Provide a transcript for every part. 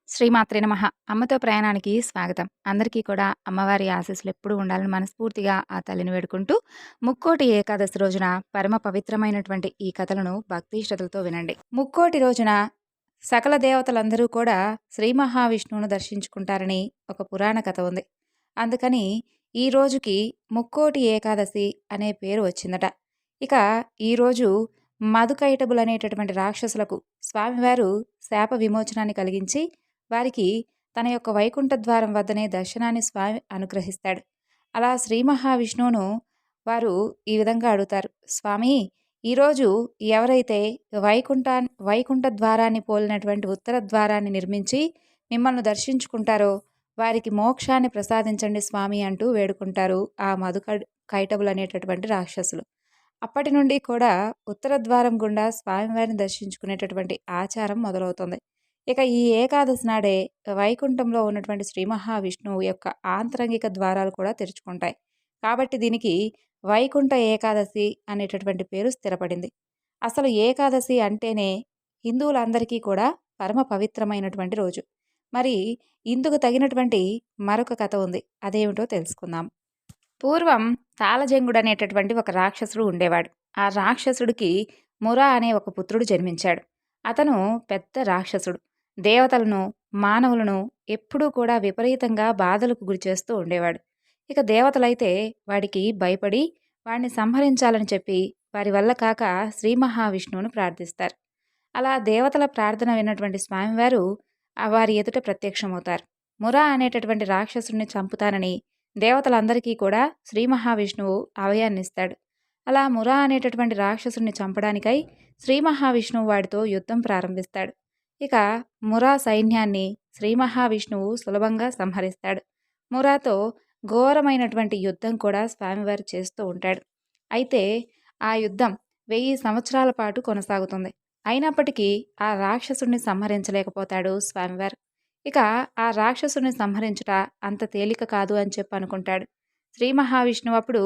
శ్రీమాత్రే నమః. అమ్మతో ప్రయాణానికి స్వాగతం. అందరికీ కూడా అమ్మవారి ఆశీస్సులు ఎప్పుడూ ఉండాలని మనస్ఫూర్తిగా ఆ తల్లిని వేడుకుంటూ, ముక్కోటి ఏకాదశి రోజున పరమ పవిత్రమైనటువంటి ఈ కథలను భక్తి శ్రద్ధలతో వినండి. ముక్కోటి రోజున సకల దేవతలందరూ కూడా శ్రీ మహావిష్ణువును దర్శించుకుంటారని ఒక పురాణ కథ ఉంది. అందుకని ఈ రోజుకి ముక్కోటి ఏకాదశి అనే పేరు వచ్చిందట. ఇక ఈరోజు మధుకైటబులనేటటువంటి రాక్షసులకు స్వామివారు శాప విమోచనాన్ని కలిగించి వారికి తన యొక్క వైకుంఠ ద్వారం వద్దనే దర్శనాన్ని స్వామి అనుగ్రహిస్తాడు. అలా శ్రీ మహావిష్ణువును వారు ఈ విధంగా అడుగుతారు, స్వామి, ఈరోజు ఎవరైతే వైకుంఠ ద్వారాన్ని పోలినటువంటి ఉత్తర ద్వారాన్ని నిర్మించి మిమ్మల్ని దర్శించుకుంటారో వారికి మోక్షాన్ని ప్రసాదించండి స్వామి అంటూ వేడుకుంటారు ఆ కైటబులు అనేటటువంటి రాక్షసులు. అప్పటి నుండి కూడా ఉత్తర ద్వారం గుండా స్వామివారిని దర్శించుకునేటటువంటి ఆచారం మొదలవుతుంది. ఇక ఈ ఏకాదశి నాడే వైకుంఠంలో ఉన్నటువంటి శ్రీ మహావిష్ణువు యొక్క ఆంతరంగిక ద్వారాలు కూడా తెరుచుకుంటాయి. కాబట్టి దీనికి వైకుంఠ ఏకాదశి అనేటటువంటి పేరు స్థిరపడింది. అసలు ఏకాదశి అంటేనే హిందువులందరికీ కూడా పరమ పవిత్రమైనటువంటి రోజు. మరి ఇందుకు తగినటువంటి మరొక కథ ఉంది. అదేమిటో తెలుసుకుందాం. పూర్వం తాళజంగుడు అనేటటువంటి ఒక రాక్షసుడు ఉండేవాడు. ఆ రాక్షసుడికి మురా అనే ఒక పుత్రుడు జన్మించాడు. అతను పెద్ద రాక్షసుడు. దేవతలను, మానవులను ఎప్పుడూ కూడా విపరీతంగా బాధలకు గురిచేస్తూ ఉండేవాడు. ఇక దేవతలైతే వాడికి భయపడి వాడిని సంహరించాలని చెప్పి వారి వల్ల కాక శ్రీ మహావిష్ణువును ప్రార్థిస్తారు. అలా దేవతల ప్రార్థన విన్నటువంటి స్వామివారు వారి ఎదుట ప్రత్యక్షమవుతారు. మురా అనేటటువంటి రాక్షసుడిని చంపుతానని దేవతలందరికీ కూడా శ్రీ మహావిష్ణువు అభయాన్నిస్తాడు. అలా మురా అనేటటువంటి రాక్షసుడిని చంపడానికై శ్రీ మహావిష్ణువు వాడితో యుద్ధం ప్రారంభిస్తాడు. ఇక మురా సైన్యాన్ని శ్రీ మహావిష్ణువు సులభంగా సంహరిస్తాడు. మురాతో ఘోరమైనటువంటి యుద్ధం కూడా స్వామివారు చేస్తూ ఉంటాడు. అయితే ఆ యుద్ధం 1000 సంవత్సరాల పాటు కొనసాగుతుంది. అయినప్పటికీ ఆ రాక్షసుడిని సంహరించలేకపోతాడు స్వామివారు. ఇక ఆ రాక్షసుని సంహరించుట అంత తేలిక కాదు అని చెప్పి అనుకుంటాడు. శ్రీ మహావిష్ణువు అప్పుడు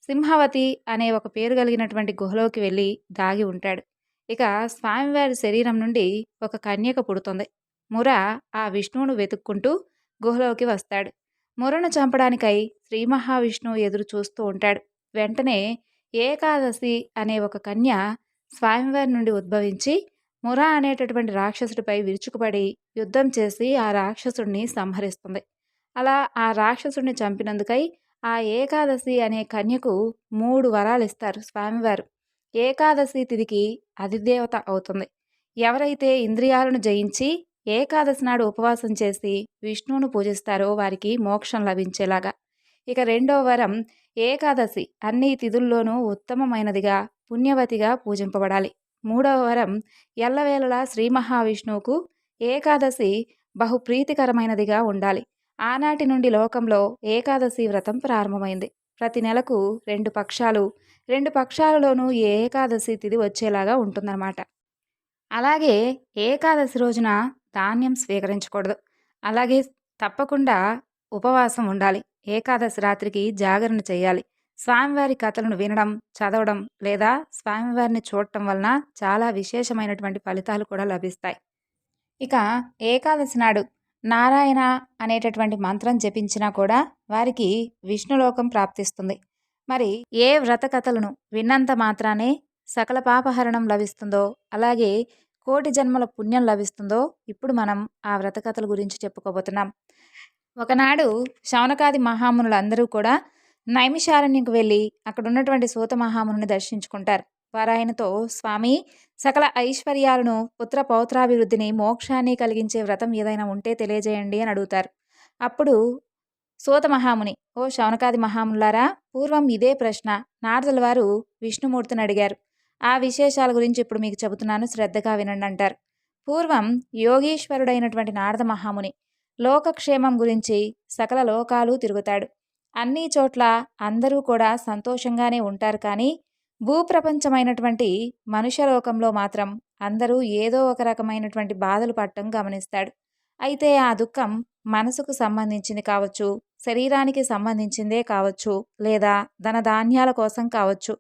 సింహవతి అనే ఒక పేరు కలిగినటువంటి గుహలోకి వెళ్ళి దాగి ఉంటాడు. ఇక స్వామివారి శరీరం నుండి ఒక కన్యక పుడుతుంది. ముర ఆ విష్ణువును వెతుక్కుంటూ గుహలోకి వస్తాడు. మురను చంపడానికై శ్రీ మహావిష్ణువు ఎదురు చూస్తూ ఉంటాడు. వెంటనే ఏకాదశి అనే ఒక కన్య స్వామివారి నుండి ఉద్భవించి మురా అనేటటువంటి రాక్షసుడిపై విరుచుకుపడి యుద్ధం చేసి ఆ రాక్షసుడిని సంహరిస్తుంది. అలా ఆ రాక్షసుడిని చంపినందుకై ఆ ఏకాదశి అనే కన్యకు 3 వరాలు ఇస్తారు స్వామివారు. ఏకాదశి తిథికి అధిదేవత అవుతుంది. ఎవరైతే ఇంద్రియాలను జయించి ఏకాదశి నాడు ఉపవాసం చేసి విష్ణువును పూజిస్తారో వారికి మోక్షం లభించేలాగా. ఇక 2వ వరం, ఏకాదశి అన్ని తిథుల్లోనూ ఉత్తమమైనదిగా పుణ్యవతిగా పూజింపబడాలి. 3వ వరం, ఎల్లవేళలా శ్రీ మహావిష్ణువుకు ఏకాదశి బహు ప్రీతికరమైనదిగా ఉండాలి. ఆనాటి నుండి లోకంలో ఏకాదశి వ్రతం ప్రారంభమైంది. ప్రతి నెలకు 2 పక్షాలు, 2 పక్షాలలోనూ ఏకాదశి తిథి వచ్చేలాగా ఉంటుందన్నమాట. అలాగే ఏకాదశి రోజున ధాన్యం స్వీకరించకూడదు. అలాగే తప్పకుండా ఉపవాసం ఉండాలి. ఏకాదశి రాత్రికి జాగరణ చేయాలి. స్వామివారి కథలను వినడం, చదవడం లేదా స్వామివారిని చూడటం వలన చాలా విశేషమైనటువంటి ఫలితాలు కూడా లభిస్తాయి. ఇక ఏకాదశి నాడు నారాయణ అనేటటువంటి మంత్రం జపించినా కూడా వారికి విష్ణులోకం ప్రాప్తిస్తుంది. మరి ఏ వ్రత కథలను విన్నంత మాత్రానే సకల పాపహరణం లభిస్తుందో, అలాగే కోటి జన్మల పుణ్యం లభిస్తుందో ఇప్పుడు మనం ఆ వ్రత కథల గురించి చెప్పుకోబోతున్నాం. ఒకనాడు శౌనకాది మహామునులు అందరూ కూడా నైమిషారణ్యంకు వెళ్ళి అక్కడ ఉన్నటువంటి సూత మహాముని దర్శించుకుంటారు. వారు ఆయనతో, స్వామి, సకల ఐశ్వర్యాలను, పుత్ర పౌత్రాభివృద్ధిని, మోక్షాన్ని కలిగించే వ్రతం ఏదైనా ఉంటే తెలియజేయండి అని అడుగుతారు. అప్పుడు సూత మహాముని, ఓ శౌనకాది మహాములారా, పూర్వం ఇదే ప్రశ్న నారదుల వారు విష్ణుమూర్తిని అడిగారు. ఆ విశేషాల గురించి ఇప్పుడు మీకు చెబుతున్నాను, శ్రద్ధగా వినండి అంటారు. పూర్వం యోగీశ్వరుడైనటువంటి నారద మహాముని లోకక్షేమం గురించి సకల లోకాలు తిరుగుతాడు. అన్ని చోట్ల అందరూ కూడా సంతోషంగానే ఉంటారు. కానీ భూప్రపంచమైనటువంటి మనుష్యలోకంలో మాత్రం అందరూ ఏదో ఒక రకమైనటువంటి బాధలు పడటం గమనిస్తాడు. అయితే ఆ దుఃఖం మనసుకు సంబంధించింది కావచ్చు, శరీరానికి సంబంధించిందే కావచ్చు, లేదా ధనధాన్యాల కోసం కావచ్చు.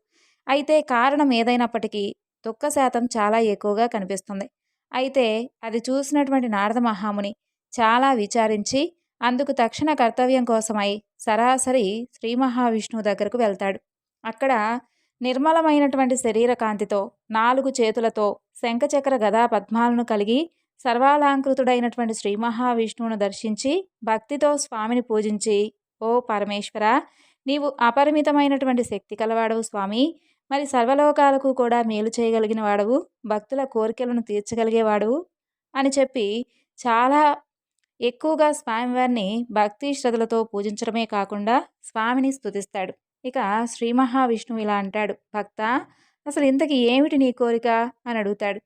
అయితే కారణం ఏదైనప్పటికీ దుఃఖ శాతం చాలా ఎక్కువగా కనిపిస్తుంది. అయితే అది చూసినటువంటి నారద మహాముని చాలా విచారించి అందుకు తక్షణ కర్తవ్యం కోసమై సరాసరి శ్రీ మహావిష్ణువు దగ్గరకు వెళ్తాడు. అక్కడ నిర్మలమైనటువంటి శరీర కాంతితో 4 చేతులతో శంఖచక్ర గదా పద్మాలను కలిగి సర్వాలంకృతుడైనటువంటి శ్రీ మహావిష్ణువును దర్శించి భక్తితో స్వామిని పూజించి, ఓ పరమేశ్వర, నీవు అపరిమితమైనటువంటి శక్తి కలవాడవు స్వామి, మరి సర్వలోకాలకు కూడా మేలు చేయగలిగిన వాడవు, భక్తుల కోరికలను తీర్చగలిగేవాడవు అని చెప్పి చాలా ఎక్కువగా స్వామివారిని భక్తి శ్రద్ధలతో పూజించడమే కాకుండా స్వామిని స్తుతిస్తాడు. ఇక శ్రీ మహావిష్ణువు ఇలా అంటాడు, భక్త, అసలు ఇంతకీ ఏమిటి నీ కోరిక అని అడుగుతాడు.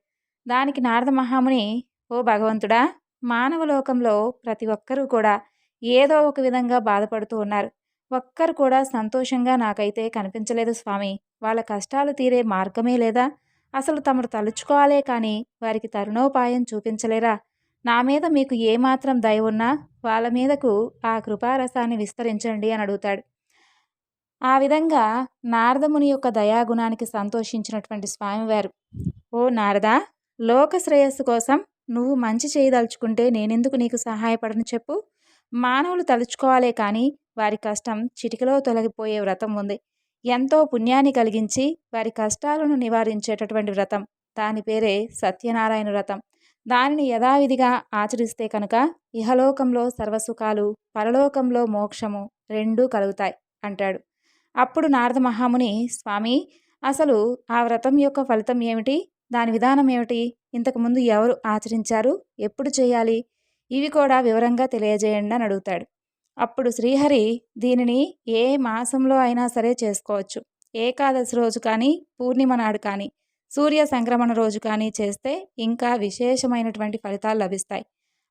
దానికి నారద మహాముని, ఓ భగవంతుడా, మానవ లోకంలో ప్రతి ఒక్కరూ కూడా ఏదో ఒక విధంగా బాధపడుతూ ఉన్నారు. ఒక్కరు కూడా సంతోషంగా నాకైతే కనిపించలేదు స్వామి. వాళ్ళ కష్టాలు తీరే మార్గమే లేదా? అసలు తమరు తలుచుకోవాలే కానీ వారికి తరుణోపాయం చూపించలేరా? నా మీద మీకు ఏమాత్రం దయ ఉన్నా వాళ్ళ మీదకు ఆ కృపారసాన్ని విస్తరించండి అని అడుగుతాడు. ఆ విధంగా నారదముని యొక్క దయాగుణానికి సంతోషించినటువంటి స్వామివారు, ఓ నారద, లోక శ్రేయస్సు కోసం నువ్వు మంచి చేయదలుచుకుంటే నేనెందుకు నీకు సహాయపడను చెప్పు. మానవులు తలుచుకోవాలే కానీ వారి కష్టం చిటికలో తొలగిపోయే వ్రతం ఉంది. ఎంతో పుణ్యాన్ని కలిగించి వారి కష్టాలను నివారించేటటువంటి వ్రతం. దాని పేరే సత్యనారాయణ వ్రతం. దానిని యథావిధిగా ఆచరిస్తే కనుక ఇహలోకంలో సర్వసుఖాలు, పరలోకంలో మోక్షము రెండూ కలుగుతాయి అంటాడు. అప్పుడు నారద మహాముని, స్వామి, అసలు ఆ వ్రతం యొక్క ఫలితం ఏమిటి? దాని విధానం ఏమిటి? ఇంతకుముందు ఎవరు ఆచరించారు? ఎప్పుడు చేయాలి? ఇవి కూడా వివరంగా తెలియజేయండి అని అడుగుతాడు. అప్పుడు శ్రీహరి, దీనిని ఏ మాసంలో అయినా సరే చేసుకోవచ్చు. ఏకాదశి రోజు కానీ, పూర్ణిమ నాడు కానీ, సూర్య సంక్రమణ రోజు కానీ చేస్తే ఇంకా విశేషమైనటువంటి ఫలితాలు లభిస్తాయి.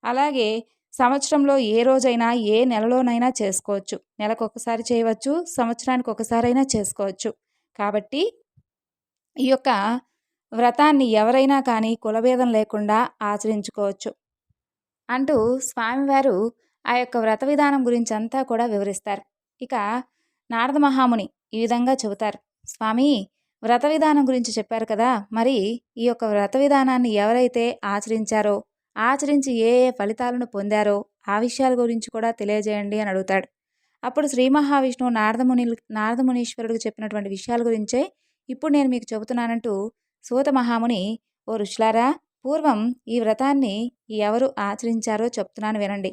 అలాగే సంవత్సరంలో ఏ రోజైనా ఏ నెలలోనైనా చేసుకోవచ్చు. నెలకొకసారి చేయవచ్చు, సంవత్సరానికి ఒకసారైనా చేసుకోవచ్చు. కాబట్టి ఈ యొక్క వ్రతాన్ని ఎవరైనా కానీ కులభేదం లేకుండా ఆచరించుకోవచ్చు అంటూ స్వామివారు ఆ యొక్క వ్రత విధానం గురించి అంతా కూడా వివరిస్తారు. ఇక నారద మహాముని ఈ విధంగా చెబుతారు, స్వామి, వ్రత విధానం గురించి చెప్పారు కదా, మరి ఈ యొక్క వ్రత విధానాన్ని ఎవరైతే ఆచరించారో, ఆచరించి ఏ ఏ ఫలితాలను పొందారో ఆ విషయాల గురించి కూడా తెలియజేయండి అని అడుగుతాడు. అప్పుడు శ్రీ మహావిష్ణువు నారదమునీశ్వరుడికి చెప్పినటువంటి విషయాల గురించే ఇప్పుడు నేను మీకు చెబుతున్నానంటూ సూత మహాముని, ఓ ఋషులారా, పూర్వం ఈ వ్రతాన్ని ఎవరు ఆచరించారో చెప్తున్నాను వినండి.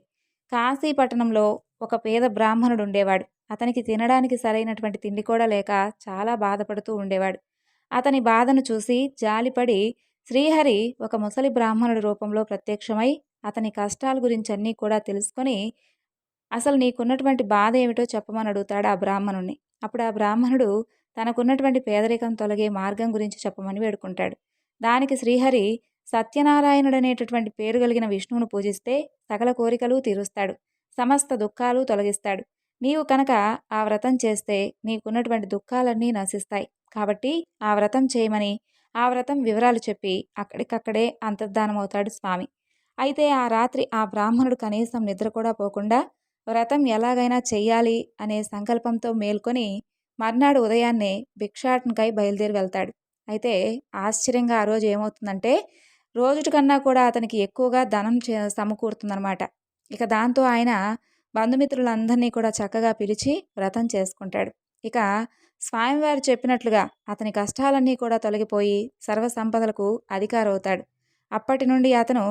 కాశీ పట్టణంలో ఒక పేద బ్రాహ్మణుడు ఉండేవాడు. అతనికి తినడానికి సరైనటువంటి తిండి కూడా లేక చాలా బాధపడుతూ ఉండేవాడు. అతని బాధను చూసి జాలిపడి శ్రీహరి ఒక ముసలి బ్రాహ్మణుడి రూపంలో ప్రత్యక్షమై అతని కష్టాల గురించి అన్నీ కూడా తెలుసుకొని, అసలు నీకున్నటువంటి బాధ ఏమిటో చెప్పమని అడుగుతాడు ఆ బ్రాహ్మణుణ్ణి. అప్పుడు ఆ బ్రాహ్మణుడు తనకున్నటువంటి పేదరికం తొలగే మార్గం గురించి చెప్పమని వేడుకుంటాడు. దానికి శ్రీహరి, సత్యనారాయణుడనేటటువంటి పేరు కలిగిన విష్ణువును పూజిస్తే సకల కోరికలు తీరుస్తాడు, సమస్త దుఃఖాలు తొలగిస్తాడు. నీవు కనుక ఆ వ్రతం చేస్తే నీకున్నటువంటి దుఃఖాలన్నీ నశిస్తాయి. కాబట్టి ఆ వ్రతం చేయమని ఆ వ్రతం వివరాలు చెప్పి అక్కడికక్కడే అంతర్ధానమవుతాడు స్వామి. అయితే ఆ రాత్రి ఆ బ్రాహ్మణుడు కనీసం నిద్ర కూడా పోకుండా వ్రతం ఎలాగైనా చెయ్యాలి అనే సంకల్పంతో మేల్కొని మర్నాడు ఉదయాన్నే భిక్షాటనకై బయలుదేరి వెళ్తాడు. అయితే ఆశ్చర్యంగా ఆ రోజు ఏమవుతుందంటే, రోజుటి కన్నా కూడా అతనికి ఎక్కువగా ధనం సమకూరుతుందన్నమాట. ఇక దాంతో ఆయన బంధుమిత్రులందరినీ కూడా చక్కగా పిలిచి వ్రతం చేసుకుంటాడు. ఇక స్వామివారు చెప్పినట్లుగా అతని కష్టాలన్నీ కూడా తొలగిపోయి సర్వసంపదలకు అధికారవుతాడు. అప్పటి నుండి అతను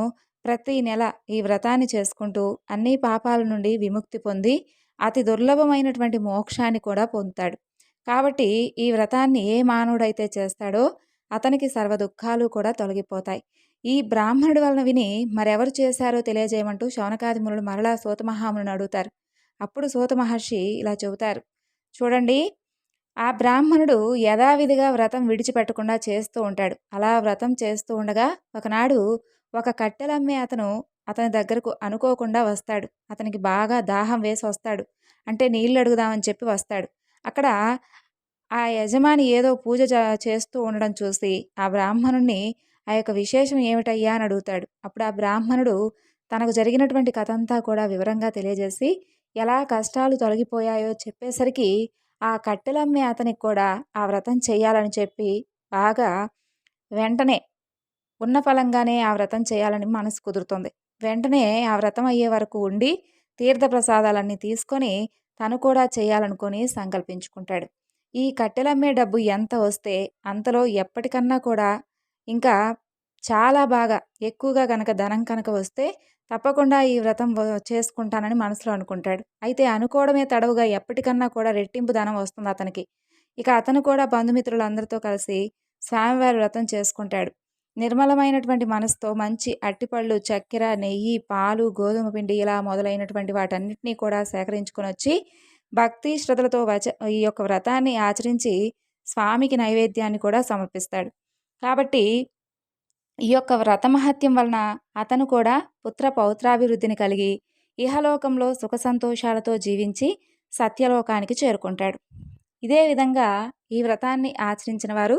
ప్రతి నెల ఈ వ్రతాన్ని చేసుకుంటూ అన్ని పాపాల నుండి విముక్తి పొంది అతి దుర్లభమైనటువంటి మోక్షాన్ని కూడా పొందుతాడు. కాబట్టి ఈ వ్రతాన్ని ఏ మానవుడైతే చేస్తాడో అతనికి సర్వ దుఃఖాలు కూడా తొలగిపోతాయి. ఈ బ్రాహ్మణుడి వలన విని మరెవరు చేశారో తెలియజేయమంటూ శౌనకాది మునులు మరలా సూత మహాముని అడుగుతారు. అప్పుడు సూత మహర్షి ఇలా చెబుతారు, చూడండి, ఆ బ్రాహ్మణుడు యథావిధిగా వ్రతం విడిచిపెట్టకుండా చేస్తూ ఉంటాడు. అలా వ్రతం చేస్తూ ఉండగా ఒకనాడు ఒక కట్టెలమ్మే అతను అతని దగ్గరకు అనుకోకుండా వస్తాడు. అతనికి బాగా దాహం వేసి వస్తాడు. అంటే నీళ్ళు అడుగుదామని చెప్పి వస్తాడు. అక్కడ ఆ యజమాని ఏదో పూజ చేస్తూ ఉండడం చూసి ఆ బ్రాహ్మణుణ్ణి ఆ యొక్క విశేషం ఏమిటయ్యా అని అడుగుతాడు. అప్పుడు ఆ బ్రాహ్మణుడు తనకు జరిగినటువంటి కథ అంతా కూడా వివరంగా తెలియజేసి ఎలా కష్టాలు తొలగిపోయాయో చెప్పేసరికి ఆ కట్టెలమ్మే అతనికి కూడా ఆ వ్రతం చేయాలని చెప్పి బాగా వెంటనే ఉన్న ఫలంగానే ఆ వ్రతం చేయాలని మనసు కుదురుతుంది. వెంటనే ఆ వ్రతం అయ్యే వరకు ఉండి తీర్థప్రసాదాలన్నీ తీసుకొని తను కూడా చేయాలనుకొని సంకల్పించుకుంటాడు. ఈ కట్టెలమ్మే డబ్బు ఎంత వస్తే అంతలో ఎప్పటికన్నా కూడా ఇంకా చాలా బాగా ఎక్కువగా గనక ధనం కనుక వస్తే తప్పకుండా ఈ వ్రతం చేసుకుంటానని మనసులో అనుకుంటాడు. అయితే అనుకోవడమే తడవుగా ఎప్పటికన్నా కూడా రెట్టింపు ధనం వస్తుంది అతనికి. ఇక అతను కూడా బంధుమిత్రులందరితో కలిసి స్వామివారి వ్రతం చేసుకుంటాడు. నిర్మలమైనటువంటి మనసుతో మంచి అట్టిపళ్ళు, చక్కెర, నెయ్యి, పాలు, గోధుమ పిండి ఇలా మొదలైనటువంటి వాటన్నిటినీ కూడా సేకరించుకొనొచ్చి భక్తి శ్రద్ధలతో ఈ యొక్క వ్రతాన్ని ఆచరించి స్వామికి నైవేద్యాన్ని కూడా సమర్పిస్తాడు. కాబట్టి ఈ యొక్క వ్రత మహత్యం వలన అతను కూడా పుత్ర పౌత్రాభివృద్ధిని కలిగి ఇహలోకంలో సుఖ సంతోషాలతో జీవించి సత్యలోకానికి చేరుకుంటాడు. ఇదే విధంగా ఈ వ్రతాన్ని ఆచరించిన వారు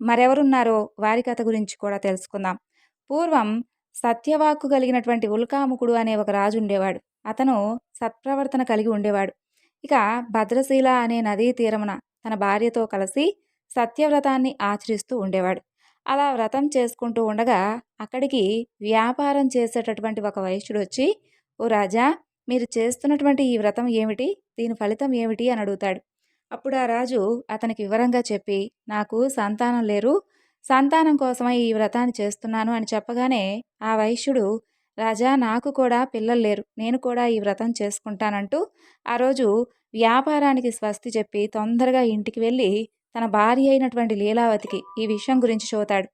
మరెవరున్నారో వారి కథ గురించి కూడా తెలుసుకుందాం. పూర్వం సత్యవాక్కు కలిగినటువంటి ఉల్కాముకుడు అనే ఒక రాజు ఉండేవాడు. అతను సత్ప్రవర్తన కలిగి ఉండేవాడు. ఇక భద్రశీల అనే నదీ తీరమున తన భార్యతో కలిసి సత్యవ్రతాన్ని ఆచరిస్తూ ఉండేవాడు. అలా వ్రతం చేసుకుంటూ ఉండగా అక్కడికి వ్యాపారం చేసేటటువంటి ఒక వైశ్యుడు వచ్చి, ఓ రాజా, మీరు చేస్తున్నటువంటి ఈ వ్రతం ఏమిటి? దీని ఫలితం ఏమిటి అని అడుగుతాడు. అప్పుడు ఆ రాజు అతనికి వివరంగా చెప్పి, నాకు సంతానం లేరు, సంతానం కోసమై ఈ వ్రతాన్ని చేస్తున్నాను అని చెప్పగానే ఆ వైశ్యుడు, రాజా, నాకు కూడా పిల్లలు లేరు, నేను కూడా ఈ వ్రతం చేసుకుంటానంటూ ఆ రోజు వ్యాపారానికి స్వస్తి చెప్పి తొందరగా ఇంటికి వెళ్ళి తన భార్య అయినటువంటి లీలావతికి ఈ విషయం గురించి చెబుతాడు.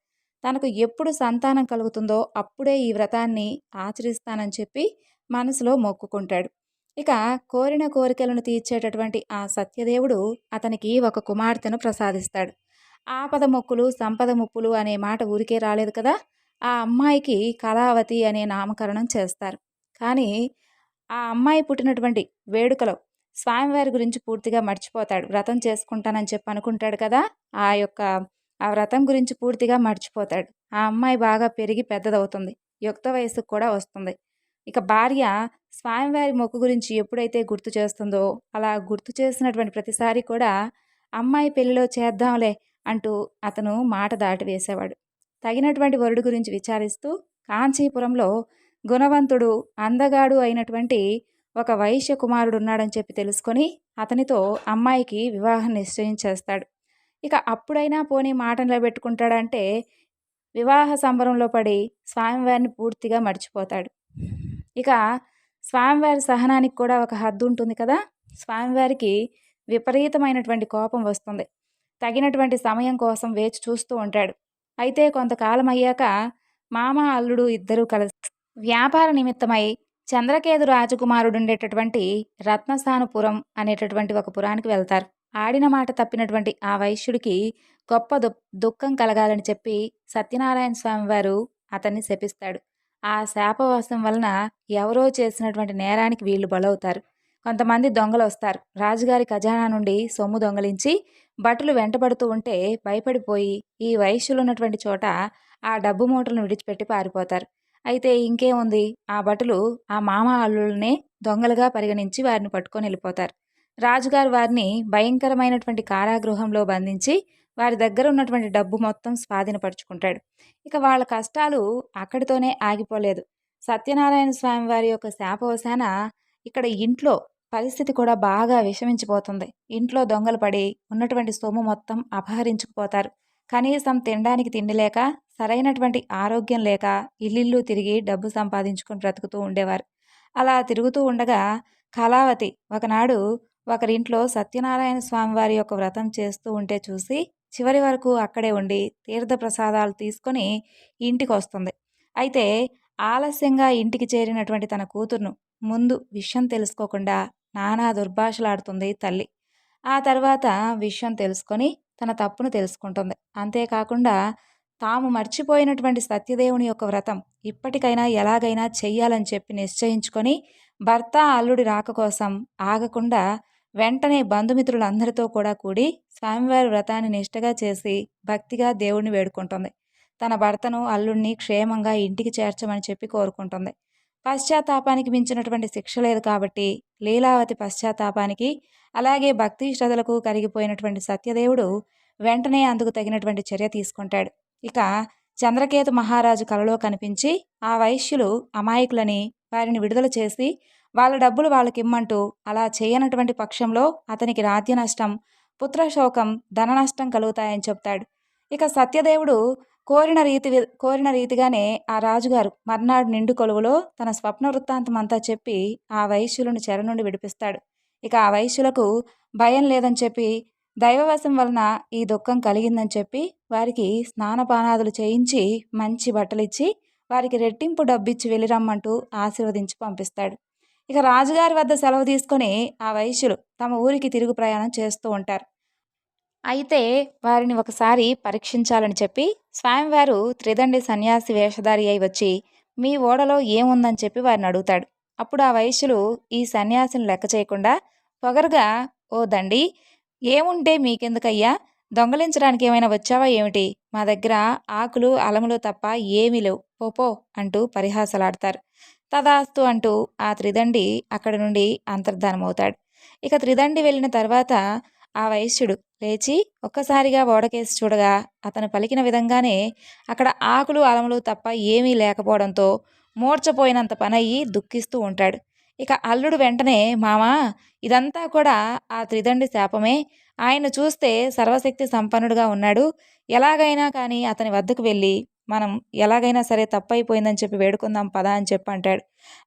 తనకు ఎప్పుడు సంతానం కలుగుతుందో అప్పుడే ఈ వ్రతాన్ని ఆచరిస్తానని చెప్పి మనసులో మొక్కుకుంటాడు. ఇక కోరిన కోరికలను తీర్చేటటువంటి ఆ సత్యదేవుడు అతనికి ఒక కుమార్తెను ప్రసాదిస్తాడు. ఆపద మొక్కులు సంపద ముప్పులు అనే మాట ఊరికే రాలేదు కదా. ఆ అమ్మాయికి కళావతి అనే నామకరణం చేస్తారు. కానీ ఆ అమ్మాయి పుట్టినటువంటి వేడుకలో స్వామివారి గురించి పూర్తిగా మర్చిపోతాడు. వ్రతం చేసుకుంటానని చెప్పి అనుకుంటాడు కదా, ఆ వ్రతం గురించి పూర్తిగా మర్చిపోతాడు. ఆ అమ్మాయి బాగా పెరిగి పెద్దదవుతుంది, యుక్త వయసుకు కూడా వస్తుంది. ఇక భార్య స్వామివారి మొక్కు గురించి ఎప్పుడైతే గుర్తు చేస్తుందో అలా గుర్తు చేసినటువంటి ప్రతిసారి కూడా అమ్మాయి పెళ్లిలో చేద్దాంలే అంటూ అతను మాట దాటి వేసేవాడు. తగినటువంటి వరుడు గురించి విచారిస్తూ కాంచీపురంలో గుణవంతుడు అందగాడు అయినటువంటి ఒక వైశ్య కుమారుడు ఉన్నాడని చెప్పి తెలుసుకొని అతనితో అమ్మాయికి వివాహం నిశ్చయం చేస్తాడు. ఇక అప్పుడైనా పోనీ మాట నిలబెట్టుకుంటాడంటే వివాహ సంబరంలో పడి స్వామివారిని పూర్తిగా మర్చిపోతాడు. ఇక స్వామివారి సహనానికి కూడా ఒక హద్దు ఉంటుంది కదా. స్వామివారికి విపరీతమైనటువంటి కోపం వస్తుంది. తగినటువంటి సమయం కోసం వేచి చూస్తూ ఉంటాడు. అయితే కొంతకాలం అయ్యాక మామ అల్లుడు ఇద్దరూ కలిసి వ్యాపార నిమిత్తమై చంద్రకేతు రాజకుమారుడు ఉండేటటువంటి రత్నస్థానపురం అనేటటువంటి ఒక పురానికి వెళ్తారు. ఆడిన మాట తప్పినటువంటి ఆ వైశ్యుడికి గొప్ప దుఃఖం కలగాలని చెప్పి సత్యనారాయణ స్వామి వారు అతన్ని శపిస్తాడు. ఆ శాపవాసం వలన ఎవరో చేసినటువంటి నేరానికి వీళ్ళు బలవుతారు. కొంతమంది దొంగలు వస్తారు. రాజుగారి ఖజానా నుండి సొమ్ము దొంగలించి భటులు వెంటబడుతూ ఉంటే భయపడిపోయి ఈ వైశ్యులు ఉన్నటువంటి చోట ఆ డబ్బు మూటలను విడిచిపెట్టి పారిపోతారు. అయితే ఇంకేముంది, ఆ భటులు ఆ మామ అల్లుల్నే దొంగలుగా పరిగణించి వారిని పట్టుకొని వెళ్ళిపోతారు. రాజుగారు వారిని భయంకరమైనటువంటి కారాగృహంలో బంధించి వారి దగ్గర ఉన్నటువంటి డబ్బు మొత్తం స్వాధీనపరుచుకుంటాడు. ఇక వాళ్ళ కష్టాలు అక్కడితోనే ఆగిపోలేదు. సత్యనారాయణ స్వామి వారి యొక్క శాపవశాన ఇక్కడ ఇంట్లో పరిస్థితి కూడా బాగా విషమించిపోతుంది. ఇంట్లో దొంగలు పడి ఉన్నటువంటి సొమ్ము మొత్తం అపహరించుకుపోతారు. కనీసం తినడానికి తిండి లేక, సరైనటువంటి ఆరోగ్యం లేక ఇల్లిల్లు తిరిగి డబ్బు సంపాదించుకొని బ్రతుకుతూ ఉండేవారు. అలా తిరుగుతూ ఉండగా కళావతి ఒకనాడు ఒకరింట్లో సత్యనారాయణ స్వామి వారి యొక్క వ్రతం చేస్తూ ఉంటే చూసి చివరి వరకు అక్కడే ఉండి తీర్థప్రసాదాలు తీసుకొని ఇంటికి వస్తుంది. అయితే ఆలస్యంగా ఇంటికి చేరినటువంటి తన కూతుర్ను ముందు విషయం తెలుసుకోకుండా నానా దుర్భాషలాడుతుంది తల్లి. ఆ తర్వాత విషయం తెలుసుకొని తన తప్పును తెలుసుకుంటుంది. అంతేకాకుండా తాము మర్చిపోయినటువంటి సత్యదేవుని యొక్క వ్రతం ఇప్పటికైనా ఎలాగైనా చెయ్యాలని చెప్పి నిశ్చయించుకొని భర్త అల్లుడి రాక కోసం ఆగకుండా వెంటనే బంధుమిత్రులందరితో కూడా కూడి స్వామివారి వ్రతాన్ని నిష్టగా చేసి భక్తిగా దేవుణ్ణి వేడుకుంటుంది. తన భర్తను అల్లుడిని క్షేమంగా ఇంటికి చేర్చమని చెప్పి కోరుకుంటుంది. పశ్చాత్తాపానికి మించినటువంటి శిక్ష లేదు కాబట్టి లీలావతి పశ్చాత్తాపానికి అలాగే భక్తి శ్రద్ధలకు కరిగిపోయినటువంటి సత్యదేవుడు వెంటనే అందుకు తగినటువంటి చర్య తీసుకుంటాడు. ఇక చంద్రకేతు మహారాజు కలలో కనిపించి ఆ వైశ్యులు అమాయకులని వారిని విడుదల చేసి వాళ్ళ డబ్బులు వాళ్ళకిమ్మంటూ అలా చేయనటువంటి పక్షంలో అతనికి రాజ్య నష్టం, పుత్రశోకం, ధన నష్టం కలుగుతాయని చెప్తాడు. ఇక సత్యదేవుడు కోరిన రీతిగానే ఆ రాజుగారు మర్నాడు నిండు కొలువులో తన స్వప్న వృత్తాంతం అంతా చెప్పి ఆ వైశ్యులను చెర నుండి విడిపిస్తాడు. ఇక ఆ వైశ్యులకు భయం లేదని చెప్పి దైవవశం వలన ఈ దుఃఖం కలిగిందని చెప్పి వారికి స్నానపానాదులు చేయించి మంచి బట్టలిచ్చి వారికి రెట్టింపు డబ్బిచ్చి వెళ్ళిరమ్మంటూ ఆశీర్వదించి పంపిస్తాడు. ఇక రాజుగారి వద్ద సెలవు తీసుకొని ఆ వైశ్యులు తమ ఊరికి తిరుగు ప్రయాణం చేస్తూ ఉంటారు. అయితే వారిని ఒకసారి పరీక్షించాలని చెప్పి స్వామివారు త్రిదండి సన్యాసి వేషధారి అయి వచ్చి మీ ఓడలో ఏముందని చెప్పి వారిని అడుగుతాడు. అప్పుడు ఆ వైశ్యులు ఈ సన్యాసిని లెక్క చేయకుండా పొగరుగా, ఓ దండి, ఏముంటే మీకెందుకయ్యా, దొంగలించడానికి ఏమైనా వచ్చావా ఏమిటి, మా దగ్గర ఆకులు అలములు తప్ప ఏమీ లేవు, పోపో అంటూ పరిహాసలాడతారు. తదాస్తు అంటూ ఆ త్రిదండి అక్కడి నుండి అంతర్ధానమవుతాడు. ఇక త్రిదండి వెళ్ళిన తర్వాత ఆ వైశ్యుడు లేచి ఒక్కసారిగా ఓడకేసి చూడగా అతను పలికిన విధంగానే అక్కడ ఆకులు అలములు తప్ప ఏమీ లేకపోవడంతో మూర్చపోయినంత పనయ్యి దుఃఖిస్తూ ఉంటాడు. ఇక అల్లుడు వెంటనే, మామా, ఇదంతా కూడా ఆ త్రిదండి శాపమే, ఆయన చూస్తే సర్వశక్తి సంపన్నుడుగా ఉన్నాడు, ఎలాగైనా కానీ అతని వద్దకు వెళ్ళి మనం ఎలాగైనా సరే తప్పైపోయిందని చెప్పి వేడుకుందాం పదా అని చెప్పి అంటాడు.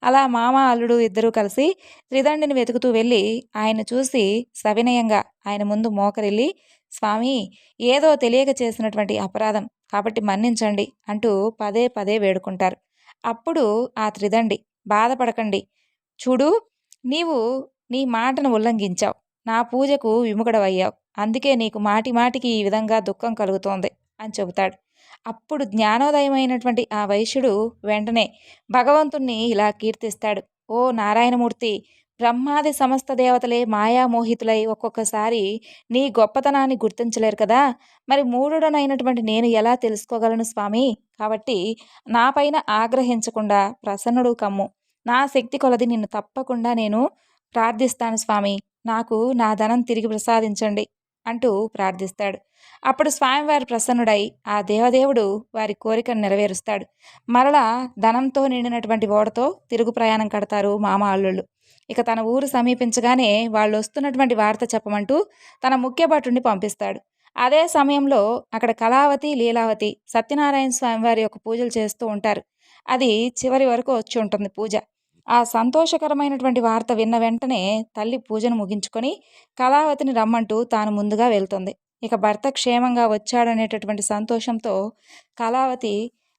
అలా మామ అల్లుడు ఇద్దరూ కలిసి త్రిదండిని వెతుకుతూ వెళ్ళి ఆయన చూసి సవినయంగా ఆయన ముందు మోకరిల్లి, స్వామి, ఏదో తెలియక చేసినటువంటి అపరాధం కాబట్టి మన్నించండి అంటూ పదే పదే వేడుకుంటారు. అప్పుడు ఆ త్రిదండి, బాధపడకండి, చూడు, నీవు నీ మాటను ఉల్లంఘించావు, నా పూజకు విముఖుడవయ్యావు, అందుకే నీకు మాటి మాటికి ఈ విధంగా దుఃఖం కలుగుతోంది అని చెబుతాడు. అప్పుడు జ్ఞానోదయమైనటువంటి ఆ వైశ్యుడు వెంటనే భగవంతుణ్ణి ఇలా కీర్తిస్తాడు. ఓ నారాయణమూర్తి, బ్రహ్మాది సమస్త దేవతలే మాయామోహితులై ఒక్కొక్కసారి నీ గొప్పతనాన్ని గుర్తించలేరు కదా, మరి మూఢుడనైనటువంటి నేను ఎలా తెలుసుకోగలను స్వామి, కాబట్టి నాపైన ఆగ్రహించకుండా ప్రసన్నుడు కమ్ము, నా శక్తి కొలది నిన్ను తప్పకుండా నేను ప్రార్థిస్తాను స్వామి, నాకు నా ధనం తిరిగి ప్రసాదించండి అంటూ ప్రార్థిస్తాడు. అప్పుడు స్వామివారి ప్రసన్నుడై ఆ దేవదేవుడు వారి కోరికను నెరవేరుస్తాడు. మరలా ధనంతో నిండినటువంటి ఓడతో తిరుగు ప్రయాణం కడతారు మామ అల్లుళ్ళు. ఇక తన ఊరు సమీపించగానే వాళ్ళు వస్తున్నటువంటి వార్త చెప్పమంటూ తన ముఖ్య భటుడిని పంపిస్తాడు. అదే సమయంలో అక్కడ కళావతి, లీలావతి సత్యనారాయణ స్వామి వారి యొక్క పూజలు చేస్తూ ఉంటారు. అది చివరి వరకు వచ్చి ఉంటుంది పూజ. ఆ సంతోషకరమైనటువంటి వార్త విన్న వెంటనే తల్లి పూజను ముగించుకొని కళావతిని రమ్మంటూ తాను ముందుగా వెళ్తుంది. ఇక భర్త క్షేమంగా వచ్చాడనేటటువంటి సంతోషంతో కళావతి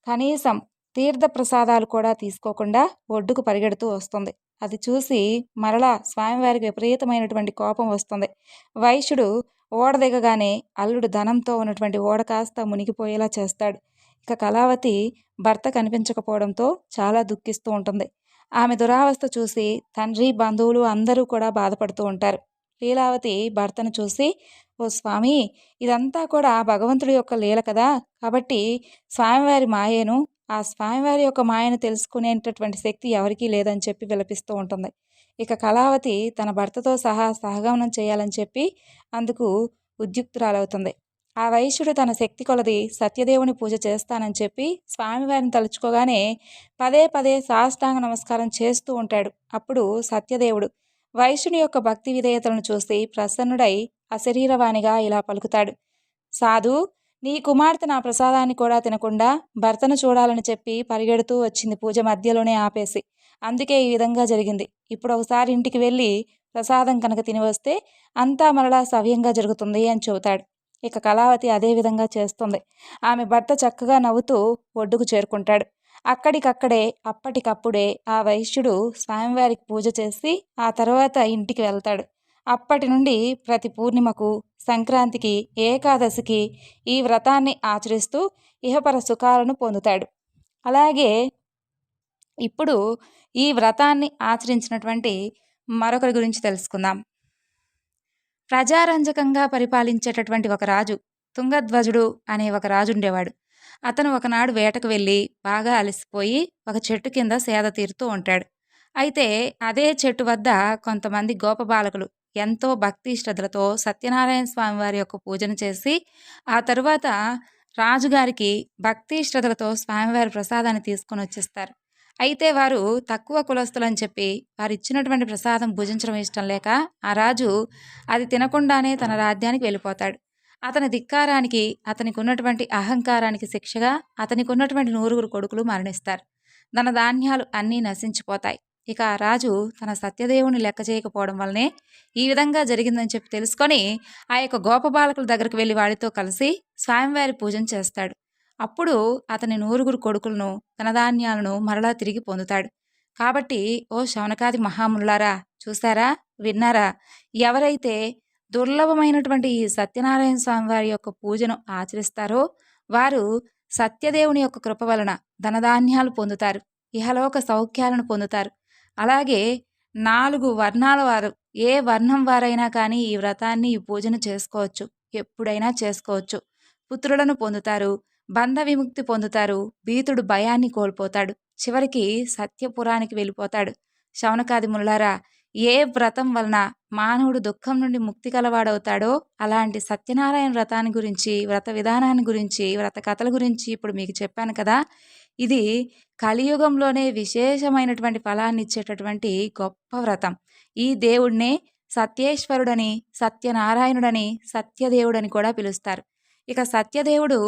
కనీసం తీర్థ ప్రసాదాలు కూడా తీసుకోకుండా ఒడ్డుకు పరిగెడుతూ వస్తుంది. అది చూసి మరలా స్వామివారికి విపరీతమైనటువంటి కోపం వస్తుంది. వైశ్యుడు ఓడ దిగగానే అల్లుడు ధనంతో ఉన్నటువంటి ఓడ కాస్త మునిగిపోయేలా చేస్తాడు. ఇక కళావతి భర్త కనిపించకపోవడంతో చాలా దుఃఖిస్తూ ఉంటుంది. ఆమె దురావస్థ చూసి తండ్రి, బంధువులు అందరూ కూడా బాధపడుతూ ఉంటారు. లీలావతి భర్తను చూసి, ఓ స్వామి, ఇదంతా కూడా భగవంతుడి యొక్క లీల కదా, కాబట్టి స్వామివారి మాయేను, ఆ స్వామివారి యొక్క మాయను తెలుసుకునేటటువంటి శక్తి ఎవరికీ లేదని చెప్పి విలపిస్తూ ఉంటుంది. ఇక కళావతి తన భర్తతో సహా సహగమనం చేయాలని చెప్పి అందుకు ఉద్యుక్తురాలవుతుంది. ఆ వైశ్యుడు తన శక్తి కొలది సత్యదేవుని పూజ చేస్తానని చెప్పి స్వామివారిని తలుచుకోగానే పదే పదే సాష్టాంగ నమస్కారం చేస్తూ ఉంటాడు. అప్పుడు సత్యదేవుడు వైశ్యుని యొక్క భక్తి విధేయతలను చూసి ప్రసన్నుడై అశరీరవాణిగా ఇలా పలుకుతాడు. సాధు, నీ కుమార్తె నా ప్రసాదాన్ని కూడా తినకుండా భర్తను చూడాలని చెప్పి పరిగెడుతూ వచ్చింది పూజ మధ్యలోనే ఆపేసి, అందుకే ఈ విధంగా జరిగింది. ఇప్పుడు ఒకసారి ఇంటికి వెళ్ళి ప్రసాదం కనుక తిని వస్తే అంతా మరలా సవ్యంగా జరుగుతుంది అని చెబుతాడు. ఇక కళావతి అదే విధంగా చేస్తుంది. ఆమె భర్త చక్కగా నవ్వుతూ ఒడ్డుకు చేరుకుంటాడు. అక్కడికక్కడే అప్పటికప్పుడే ఆ వైశ్యుడు స్వామివారికి పూజ చేసి ఆ తర్వాత ఇంటికి వెళ్తాడు. అప్పటి నుండి ప్రతి పూర్ణిమకు, సంక్రాంతికి, ఏకాదశికి ఈ వ్రతాన్ని ఆచరిస్తూ ఇహపర సుఖాలను పొందుతాడు. అలాగే ఇప్పుడు ఈ వ్రతాన్ని ఆచరించినటువంటి మరొకరి గురించి తెలుసుకుందాం. ప్రజారంజకంగా పరిపాలించేటటువంటి ఒక రాజు, తుంగధ్వజుడు అనే ఒక రాజు ఉండేవాడు. అతను ఒకనాడు వేటకు వెళ్ళి బాగా అలసిపోయి ఒక చెట్టు కింద సేద తీరుతూ ఉంటాడు. అయితే అదే చెట్టు వద్ద కొంతమంది గోపబాలకులు ఎంతో భక్తి శ్రద్ధలతో సత్యనారాయణ స్వామి వారి యొక్క పూజను చేసి ఆ తరువాత రాజుగారికి భక్తి శ్రద్ధలతో స్వామివారి ప్రసాదాన్ని తీసుకొని వచ్చేస్తారు. అయితే వారు తక్కువ కులస్తులని చెప్పి వారిచ్చినటువంటి ప్రసాదం భుజించడం ఇష్టం లేక ఆ రాజు అది తినకుండానే తన రాజ్యానికి వెళ్ళిపోతాడు. అతని ధిక్కారానికి, అతనికి ఉన్నటువంటి అహంకారానికి శిక్షగా అతనికి ఉన్నటువంటి 9 కొడుకులు మరణిస్తారు. ధనధాన్యాలు అన్నీ నశించిపోతాయి. ఇక ఆ రాజు తన సత్యదేవుని లెక్క చేయకపోవడం వల్లనే ఈ విధంగా జరిగిందని చెప్పి తెలుసుకొని ఆ యొక్క గోపబాలకుల దగ్గరికి వెళ్ళి వాడితో కలిసి స్వామివారి పూజను చేస్తాడు. అప్పుడు అతని 9 కొడుకులను, ధనధాన్యాలను మరలా తిరిగి పొందుతాడు. కాబట్టి ఓ శౌనకాది మహామునులారా, చూసారా, విన్నారా? ఎవరైతే దుర్లభమైనటువంటి ఈ సత్యనారాయణ స్వామి వారి యొక్క పూజను ఆచరిస్తారో వారు సత్యదేవుని యొక్క కృప వలన ధనధాన్యాలు పొందుతారు, ఇహలోక సౌఖ్యాలను పొందుతారు. అలాగే 4 వర్ణాల వారు, ఏ వర్ణం వారైనా కానీ ఈ వ్రతాన్ని, ఈ పూజను చేసుకోవచ్చు, ఎప్పుడైనా చేసుకోవచ్చు. పుత్రులను పొందుతారు, బంధ విముక్తి పొందుతారు, భీతుడు భయాన్ని కోల్పోతాడు, చివరికి సత్యపురానికి వెళ్ళిపోతాడు. శౌనకాది ముల్లారా, ఏ వ్రతం వలన మానవుడు దుఃఖం నుండి ముక్తి కలవాడవుతాడో అలాంటి సత్యనారాయణ వ్రతాన్ని గురించి, వ్రత విధానాన్ని గురించి, వ్రత కథల గురించి ఇప్పుడు మీకు చెప్పాను కదా. ఇది కలియుగంలోనే విశేషమైనటువంటి ఫలాన్ని ఇచ్చేటటువంటి గొప్ప వ్రతం. ఈ దేవుడినే సత్యేశ్వరుడని, సత్యనారాయణుడని, సత్యదేవుడని కూడా పిలుస్తారు. ఇక సత్యదేవుడు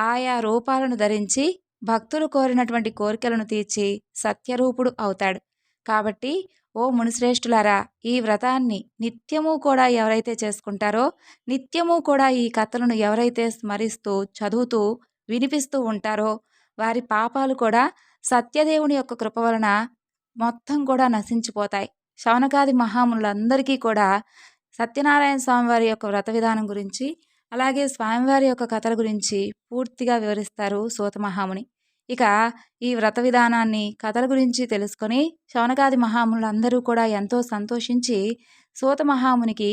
ఆయా రూపాలను ధరించి భక్తులు కోరినటువంటి కోరికలను తీర్చి సత్యరూపుడు అవుతాడు. కాబట్టి ఓ మునిశ్రేష్ఠులారా, ఈ వ్రతాన్ని నిత్యము కూడా ఎవరైతే చేసుకుంటారో, నిత్యము కూడా ఈ కథలను ఎవరైతే స్మరిస్తూ, చదువుతూ, వినిపిస్తూ ఉంటారో వారి పాపాలు కూడా సత్యదేవుని యొక్క కృప వలన మొత్తం కూడా నశించిపోతాయి. శౌనకాది మహామునులందరికీ కూడా సత్యనారాయణ స్వామివారి యొక్క వ్రత విధానం గురించి, అలాగే స్వామివారి యొక్క కథల గురించి పూర్తిగా వివరిస్తారు సూత మహాముని. ఇక ఈ వ్రత విధానాన్ని, కథల గురించి తెలుసుకొని శౌనకాది మహామునులందరూ కూడా ఎంతో సంతోషించి సూత మహామునికి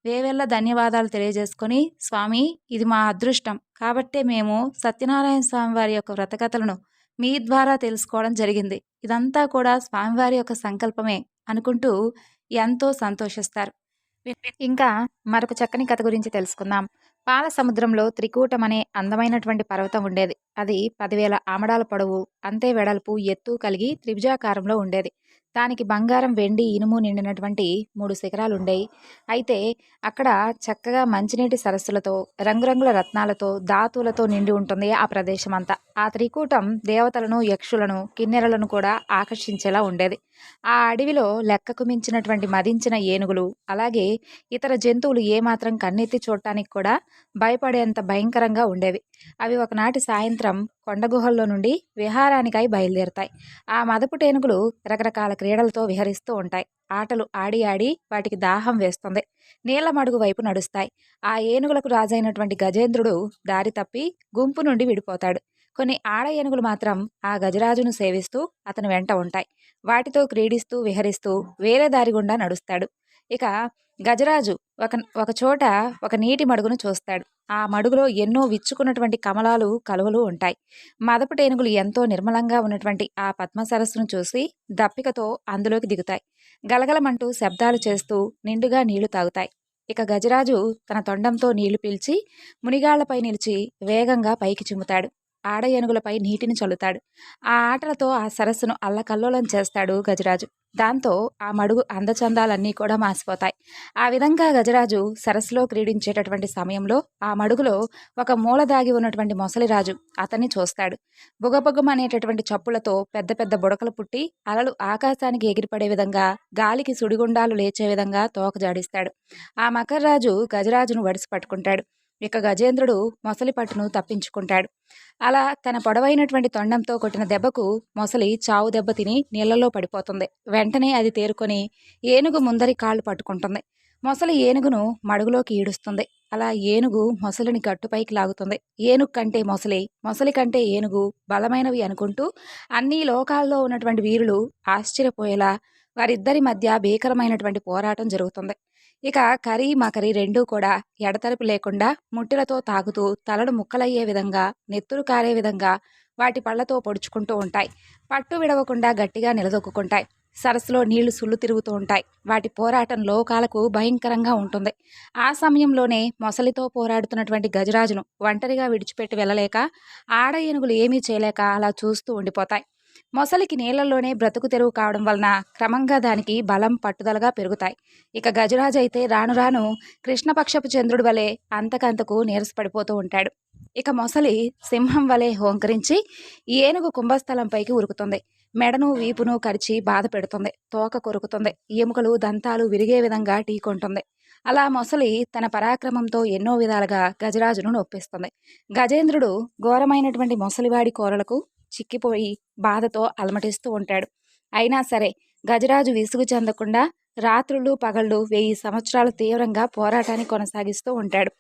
వేవెల్ల ధన్యవాదాలు తెలియజేసుకొని, స్వామి, ఇది మా అదృష్టం కాబట్టే మేము సత్యనారాయణ స్వామి వారి యొక్క వ్రత కథలను మీ ద్వారా తెలుసుకోవడం జరిగింది, ఇదంతా కూడా స్వామివారి యొక్క సంకల్పమే అనుకుంటూ ఎంతో సంతోషిస్తారు. ఇంకా మరొక చక్కని కథ గురించి తెలుసుకుందాం. పాల సముద్రంలో త్రికూటం అనే అందమైనటువంటి పర్వతం ఉండేది. అది 10,000 ఆమడాల పొడవు, అంతే వెడల్పు, ఎత్తు కలిగి త్రిభుజాకారంలో ఉండేది. దానికి బంగారం, వెండి, ఇనుము నిండినటువంటి 3 శిఖరాలు ఉండేవి. అయితే అక్కడ చక్కగా మంచినీటి సరస్సులతో, రంగురంగుల రత్నాలతో, ధాతువులతో నిండి ఉంటుంది ఆ ప్రదేశం అంతా. ఆ త్రికూటం దేవతలను, యక్షులను, కిన్నెరలను కూడా ఆకర్షించేలా ఉండేది. ఆ అడవిలో లెక్కకు మించినటువంటి మదించిన ఏనుగులు, అలాగే ఇతర జంతువులు ఏమాత్రం కన్నెత్తి చూడటానికి కూడా భయపడేంత భయంకరంగా ఉండేవి. అవి ఒకనాటి సాయంత్రం కొండగుహల్లో నుండి విహారానికై బయలుదేరుతాయి. ఆ మదపుటేనుగులు రకరకాల క్రీడలతో విహరిస్తూ ఉంటాయి. ఆటలు ఆడి ఆడి వాటికి దాహం వేస్తుంది. నీళ్ల మడుగు వైపు నడుస్తాయి. ఆ ఏనుగులకు రాజైనటువంటి గజేంద్రుడు దారి తప్పి గుంపు నుండి విడిపోతాడు. కొన్ని ఆడ ఏనుగులు మాత్రం ఆ గజరాజును సేవిస్తూ అతని వెంట ఉంటాయి. వాటితో క్రీడిస్తూ విహరిస్తూ వేరే దారి గుండా నడుస్తాడు. ఇక గజరాజు ఒక చోట ఒక నీటి మడుగును చూస్తాడు. ఆ మడుగులో ఎన్నో విచ్చుకున్నటువంటి కమలాలు, కలువలు ఉంటాయి. మదపుటేనుగులు ఎంతో నిర్మలంగా ఉన్నటువంటి ఆ పద్మ సరస్సును చూసి దప్పికతో అందులోకి దిగుతాయి. గలగలమంటూ శబ్దాలు చేస్తూ నిండుగా నీళ్లు తాగుతాయి. ఇక గజరాజు తన తొండంతో నీళ్లు పీల్చి మునిగాళ్లపై నిలిచి వేగంగా పైకి చిమ్ముతాడు. ఆడ ఏనుగులపై నీటిని చల్లుతాడు. ఆ ఆటలతో ఆ సరస్సును అల్లకల్లోలం చేస్తాడు గజరాజు. దాంతో ఆ మడుగు అందచందాలన్నీ కూడా మాసిపోతాయి. ఆ విధంగా గజరాజు సరస్సులో క్రీడించేటటువంటి సమయంలో ఆ మడుగులో ఒక మూల దాగి ఉన్నటువంటి మొసలిరాజు అతన్ని చూస్తాడు. బుగబుగమనేటటువంటి చప్పులతో పెద్ద పెద్ద బుడకలు పుట్టి అలలు ఆకాశానికి ఎగిరిపడే విధంగా, గాలికి సుడిగుండాలు లేచే విధంగా తోక జాడిస్తాడు. ఆ మకర్రాజు గజరాజును వడిసి పట్టుకుంటాడు. ఇక గజేంద్రుడు మొసలి పట్టును తప్పించుకుంటాడు. అలా తన పొడవైనటువంటి తొండంతో కొట్టిన దెబ్బకు మొసలి చావు దెబ్బ తిని నీళ్లలో పడిపోతుంది. వెంటనే అది తేరుకొని ఏనుగు ముందరి కాళ్ళు పట్టుకుంటుంది. మొసలి ఏనుగును మడుగులోకి ఈడుస్తుంది. అలా ఏనుగు మొసలిని గట్టుపైకి లాగుతుంది. ఏనుగు కంటే మొసలి, మొసలి కంటే ఏనుగు బలమైనవి అనుకుంటూ అన్ని లోకాల్లో ఉన్నటువంటి వీరులు ఆశ్చర్యపోయేలా వారిద్దరి మధ్య భీకరమైనటువంటి పోరాటం జరుగుతుంది. ఇక కరి మకరి రెండూ కూడా ఎడతెరిపి లేకుండా ముట్టెలతో తాగుతూ తలలు ముక్కలయ్యే విధంగా, నెత్తురు కారే విధంగా వాటి పళ్లతో పొడుచుకుంటూ ఉంటాయి. పట్టు విడవకుండా గట్టిగా నిలదొక్కుంటాయి. సరస్సులో నీళ్లు సుళ్ళు తిరుగుతూ ఉంటాయి. వాటి పోరాటం లోకాలకు భయంకరంగా ఉంటుంది. ఆ సమయంలోనే మొసలితో పోరాడుతున్నటువంటి గజరాజును ఒంటరిగా విడిచిపెట్టి వెళ్ళలేక ఆడ ఏనుగులు ఏమీ చేయలేక అలా చూస్తూ ఉండిపోతాయి. మొసలికి నీళ్లలోనే బ్రతుకు తెరువు కావడం వలన క్రమంగా దానికి బలం పట్టుదలగా పెరుగుతాయి. ఇక గజరాజు అయితే రాను రాను కృష్ణపక్షపు చంద్రుడి వలె అంతకంతకు నీరసపడిపోతూ ఉంటాడు. ఇక మొసలి సింహం వలె హోంకరించి ఏనుగు కుంభస్థలంపైకి ఉరుకుతుంది. మెడను వీపును కరిచి బాధ పెడుతుంది. తోక కొరుకుతుంది. ఎముకలు దంతాలు విరిగే విధంగా ఢీకొంటుంది. అలా మొసలి తన పరాక్రమంతో ఎన్నో విధాలుగా గజరాజును నొప్పిస్తుంది. గజేంద్రుడు ఘోరమైనటువంటి మొసలివాడి కోరలకు చిక్కిపోయి బాధతో అలమటిస్తూ ఉంటాడు. అయినా సరే గజరాజు విసుగు చెందకుండా రాత్రులు పగళ్ళు 1000 సంవత్సరాలు తీవ్రంగా పోరాటాన్ని కొనసాగిస్తూ ఉంటాడు.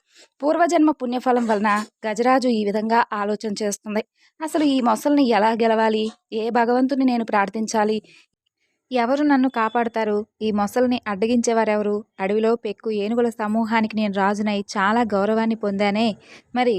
పూర్వజన్మ పుణ్యఫలం వలన గజరాజు ఈ విధంగా ఆలోచన చేస్తుంది. అసలు ఈ మొసల్ని ఎలా గెలవాలి? ఏ భగవంతుని నేను ప్రార్థించాలి? ఎవరు నన్ను కాపాడుతారు? ఈ మొసలిని అడ్డగించేవారెవరు? అడవిలో పెక్కు ఏనుగుల సమూహానికి నేను రాజునై చాలా గౌరవాన్ని పొందానే. మరి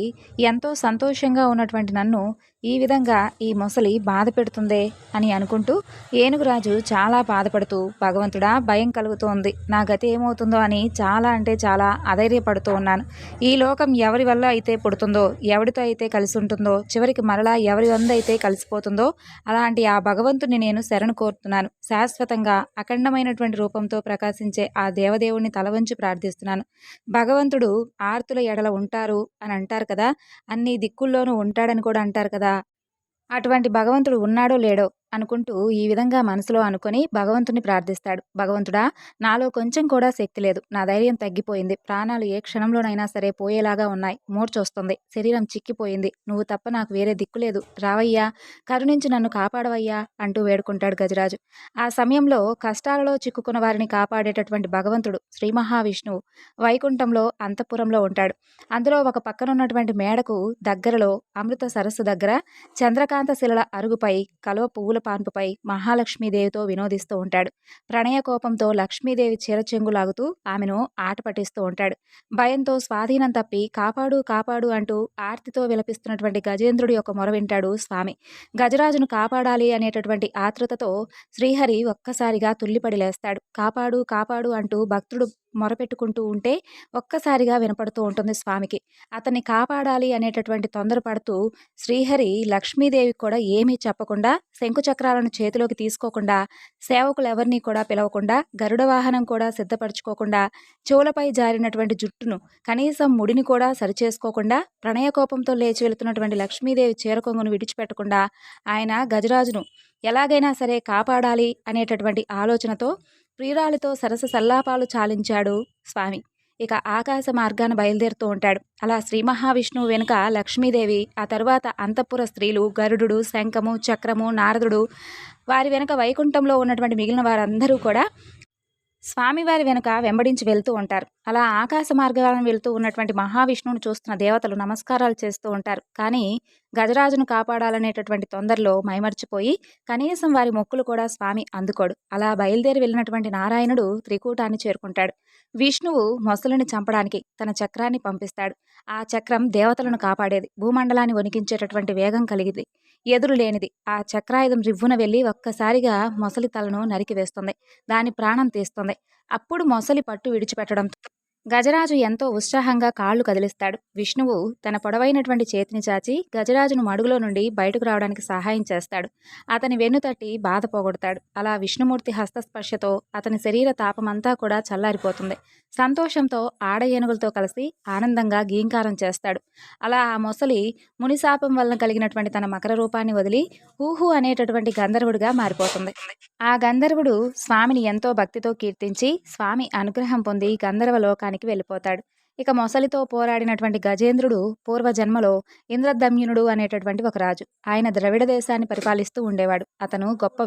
ఎంతో సంతోషంగా ఉన్నటువంటి నన్ను ఈ విధంగా ఈ మొసలి బాధ పెడుతుందే అని అనుకుంటూ ఏనుగురాజు చాలా బాధపడుతూ, భగవంతుడా భయం కలుగుతోంది, నా గతి ఏమవుతుందో అని చాలా అంటే చాలా అధైర్యపడుతూ ఉన్నాను. ఈ లోకం ఎవరి వల్ల అయితే పుడుతుందో, ఎవరితో అయితే కలిసి ఉంటుందో, చివరికి మరలా ఎవరి వందైతే కలిసిపోతుందో అలాంటి ఆ భగవంతుని నేను శరణు కోరుతున్నాను. శాశ్వతంగా అఖండమైనటువంటి రూపంతో ప్రకాశించే ఆ దేవదేవుణ్ణి తలవంచి ప్రార్థిస్తున్నాను. భగవంతుడు ఆర్తుల ఎడల ఉంటారు అని అంటారు కదా, అన్ని దిక్కుల్లోనూ ఉంటాడని కూడా అంటారు కదా. అటువంటి భగవంతుడు ఉన్నాడో లేడో అనుకుంటూ ఈ విధంగా మనసులో అనుకొని భగవంతుని ప్రార్థిస్తాడు. భగవంతుడా, నాలో కొంచెం కూడా శక్తి లేదు. నా ధైర్యం తగ్గిపోయింది. ప్రాణాలు ఏ క్షణంలోనైనా సరే పోయేలాగా ఉన్నాయి. మూర్చొస్తుంది. శరీరం చిక్కిపోయింది. నువ్వు తప్ప నాకు వేరే దిక్కు లేదు. రావయ్యా, కరుణించి నన్ను కాపాడవయ్యా అంటూ వేడుకుంటాడు గజరాజు. ఆ సమయంలో కష్టాలలో చిక్కుకున్న వారిని కాపాడేటటువంటి భగవంతుడు శ్రీ మహావిష్ణువు వైకుంఠంలో అంతఃపురంలో ఉంటాడు. అందులో ఒక పక్కనున్నటువంటి మేడకు దగ్గరలో అమృత సరస్సు దగ్గర చంద్రకాంత శిలల అరుగుపై కలువ పువ్వుల పాన్పుపై మహాలక్ష్మీదేవితో వినోదిస్తూ ఉంటాడు. ప్రణయ కోపంతో లక్ష్మీదేవి చీరచెంగులాగుతూ ఆమెను ఆట పట్టిస్తూ ఉంటాడు. భయంతో స్వాధీనం తప్పి కాపాడు కాపాడు అంటూ ఆర్తితో విలపిస్తున్నటువంటి గజేంద్రుడి యొక్క మొర వింటాడు స్వామి. గజరాజును కాపాడాలి అనేటటువంటి ఆతృతతో శ్రీహరి ఒక్కసారిగా తుల్లిపడి లేస్తాడు. కాపాడు కాపాడు అంటూ భక్తుడు మొరపెట్టుకుంటూ ఉంటే ఒక్కసారిగా వినపడుతూ ఉంటుంది స్వామికి. అతన్ని కాపాడాలి అనేటటువంటి తొందరపడుతూ శ్రీహరి లక్ష్మీదేవికి కూడా ఏమీ చెప్పకుండా, శంకుచక్రాలను చేతిలోకి తీసుకోకుండా, సేవకులెవరినీ కూడా పిలవకుండా, గరుడ వాహనం కూడా సిద్ధపరచుకోకుండా, చెవులపై జారినటువంటి జుట్టును కనీసం ముడిని కూడా సరిచేసుకోకుండా, ప్రణయకోపంతో లేచి వెళుతున్నటువంటి లక్ష్మీదేవి చీరకొంగును విడిచిపెట్టకుండా ఆయన గజరాజును ఎలాగైనా సరే కాపాడాలి అనేటటువంటి ఆలోచనతో ప్రియురాలితో సరస సల్లాపాలు చాలించాడు స్వామి. ఇక ఆకాశ మార్గాన బయలుదేరుతూ ఉంటాడు. అలా శ్రీ మహావిష్ణువు వెనుక లక్ష్మీదేవి, ఆ తరువాత అంతఃపుర స్త్రీలు, గరుడు, శంఖము, చక్రము, నారదుడు, వారి వెనుక వైకుంఠంలో ఉన్నటువంటి మిగిలిన వారందరూ కూడా స్వామివారి వెనుక వెంబడించి వెళ్తూ ఉంటారు. అలా ఆకాశ మార్గాలను వెళ్తూ ఉన్నటువంటి మహావిష్ణువును చూస్తున్న దేవతలు నమస్కారాలు చేస్తూ ఉంటారు. కానీ గజరాజును కాపాడాలనేటటువంటి తొందరలో మైమర్చిపోయి కనీసం వారి మొక్కులు కూడా స్వామి అందుకోడు. అలా బయలుదేరి వెళ్ళినటువంటి నారాయణుడు త్రికూటాన్ని చేరుకుంటాడు. విష్ణువు మొసలిని చంపడానికి తన చక్రాన్ని పంపిస్తాడు. ఆ చక్రం దేవతలను కాపాడేది. భూమండలాన్ని వణికించేటటువంటి వేగం కలిగింది. ఎదురు లేనిది. ఆ చక్రాయుధం రివ్వున వెళ్ళి ఒక్కసారిగా మొసలి తలను నరికి వేస్తుంది. దాని ప్రాణం తీస్తుంది. అప్పుడు మొసలి పట్టు విడిచిపెట్టడంతో గజరాజు ఎంతో ఉత్సాహంగా కాళ్లు కదిలిస్తాడు. విష్ణువు తన పొడవైనటువంటి చేతిని చాచి గజరాజును మడుగులో నుండి బయటకు రావడానికి సహాయం చేస్తాడు. అతని వెన్ను తట్టి బాధ పోగొడతాడు. అలా విష్ణుమూర్తి హస్తస్పర్శతో అతని శరీర తాపమంతా కూడా చల్లారిపోతుంది. సంతోషంతో ఆడ ఏనుగులతో కలిసి ఆనందంగా గీంకారం చేస్తాడు. అలా ఆ మొసలి మునిశాపం వలన కలిగినటువంటి తన మకర రూపాన్ని వదిలి హూహు అనేటటువంటి గంధర్వుడిగా మారిపోతుంది. ఆ గంధర్వుడు స్వామిని ఎంతో భక్తితో కీర్తించి స్వామి అనుగ్రహం పొంది గంధర్వ లోకానికి వెళ్ళిపోతాడు. ఇక మొసలితో పోరాడినటువంటి గజేంద్రుడు పూర్వజన్మలో ఇంద్రదమ్యునుడు అనేటటువంటి ఒక రాజు. ఆయన ద్రవిడ దేశాన్ని పరిపాలిస్తూ ఉండేవాడు. అతను గొప్ప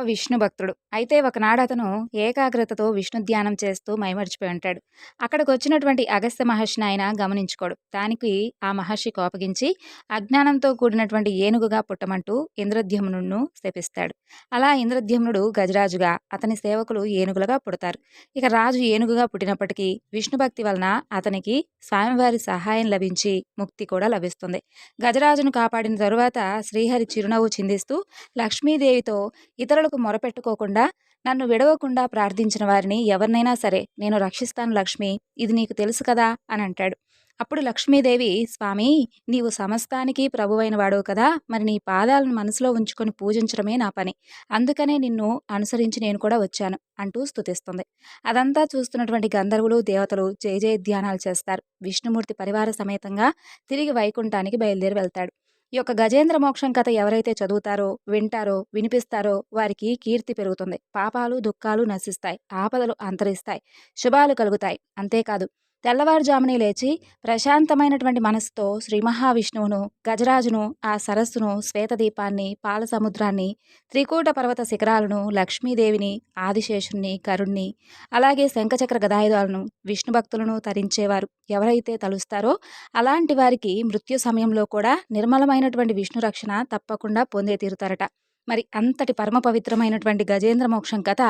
విష్ణు భక్తుడు. అయితే ఒకనాడు అతను ఏకాగ్రతతో విష్ణు ధ్యానం చేస్తూ మైమర్చిపోయి ఉంటాడు. అక్కడికి వచ్చినటువంటి అగస్త్య మహర్షిని ఆయన గమనించుకోడు. దానికి ఆ మహర్షి కోపగించి అజ్ఞానంతో కూడినటువంటి ఏనుగుగా పుట్టమంటూ ఇంద్రద్యుమ్నుడును శపిస్తాడు. అలా ఇంద్రద్యుమ్నుడు గజరాజుగా, అతని సేవకులు ఏనుగులుగా పుడతారు. ఇక రాజు ఏనుగుగా పుట్టినప్పటికీ విష్ణుభక్తి వలన అతనికి స్వామివారి సహాయం లభించి ముక్తి కూడా లభిస్తుంది. గజరాజును కాపాడిన తరువాత శ్రీహరి చిరునవ్వు చిందిస్తూ లక్ష్మీదేవి నోటితో ఇతరులకు మొరపెట్టుకోకుండా నన్ను విడవకుండా ప్రార్థించిన వారిని ఎవరినైనా సరే నేను రక్షిస్తాను లక్ష్మి, ఇది నీకు తెలుసు కదా అని అంటాడు. అప్పుడు లక్ష్మీదేవి, స్వామి, నీవు సమస్తానికి ప్రభువైన వాడవు కదా, మరి నీ పాదాలను మనసులో ఉంచుకొని పూజించడమే నా పని, అందుకనే నిన్ను అనుసరించి నేను కూడా వచ్చాను అంటూ స్తుతిస్తుంది. అదంతా చూస్తున్నటువంటి గంధర్వులు దేవతలు జయ జయ ధ్యానాలు చేస్తారు. విష్ణుమూర్తి పరివార సమేతంగా తిరిగి వైకుంఠానికి బయలుదేరి వెళ్తాడు. ఈ యొక్క గజేంద్ర మోక్షం కథ ఎవరైతే చదువుతారో, వింటారో, వినిపిస్తారో వారికి కీర్తి పెరుగుతుంది. పాపాలు దుఃఖాలు నశిస్తాయి, ఆపదలు అంతరిస్తాయి, శుభాలు కలుగుతాయి. అంతేకాదు, తెల్లవారుజామునే లేచి ప్రశాంతమైనటువంటి మనసుతో శ్రీ మహావిష్ణువును, గజరాజును, ఆ సరస్సును, శ్వేతదీపాన్ని, పాల సముద్రాన్ని, త్రికూట పర్వత శిఖరాలను, లక్ష్మీదేవిని, ఆదిశేషుణ్ణి, కరుణ్ణి, అలాగే శంఖచక్ర గదాయుధాలను, విష్ణు భక్తులను తరించేవారు ఎవరైతే తలుస్తారో అలాంటి వారికి మృత్యు సమయంలో కూడా నిర్మలమైనటువంటి విష్ణు రక్షణ తప్పకుండా పొందే తీరుతారట. మరి అంతటి పరమ పవిత్రమైనటువంటి గజేంద్ర మోక్షం కథ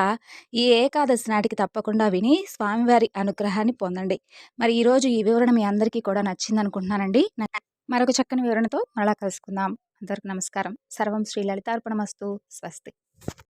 ఈ ఏకాదశి నాటికి తప్పకుండా విని స్వామివారి అనుగ్రహాన్ని పొందండి. మరి ఈరోజు ఈ వివరణ మీ అందరికీ కూడా నచ్చింది అనుకుంటున్నానండి. మరొక చక్కని వివరణతో మరలా కలుసుకుందాం. అందరికి నమస్కారం. సర్వం శ్రీ లలితార్పణమస్తు. స్వస్తి.